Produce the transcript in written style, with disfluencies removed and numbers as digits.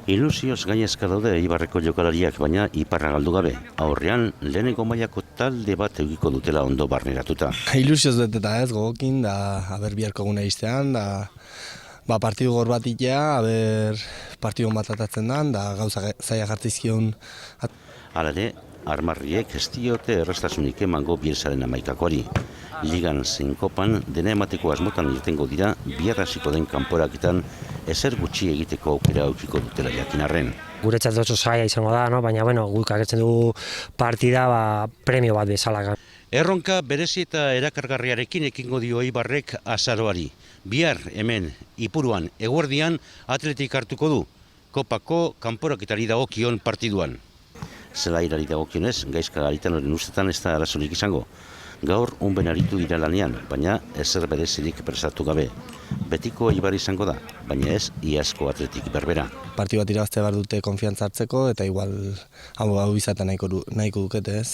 Ilusioz gainezka daude Eibarreko jokalariak, baina iparra galdu gabe. Aurrean, lehenengo mailako talde bat eukiko dutela ondo barneratuta. Ilusioz beteta ez, gogokin, da, aber biharko gune iztean, da, partidu gor bat itea, aber partidu bat atatzen dan, da, gauza zaila jartizkion. Hala ere, armarriek ez diote errastasunik emango Bielsaren amaikakoari. Ligan zein kopan, dena emateko asmotan irtengo dira, bihar hasiko den kanporaketan ezer gutxi egiteko aukera aukiko dutela jakin arren. Guretzat oso zaila izango da, no? Baina guk agertzen dugu partida premio bat bezala. Erronka berezi eta erakargarriarekin ekingo dio Eibarrek azaroari. Bihar hemen Ipuruan eguerdian Atletik hartuko du, kopako kanporaketari dagokion partiduan. Zelairari dagokionez, Gaizka Garitanoren ustetan ez da arazorik izango. Gaur unben aritu dira lanean, baina ezer berezirik prestatu gabe. Betiko Eibar izango da, baina ez iazko Atletik berbera. Partidu bat irabazte behar dute konfiantza hartzeko, eta igual hau izaten nahiko dukete ez.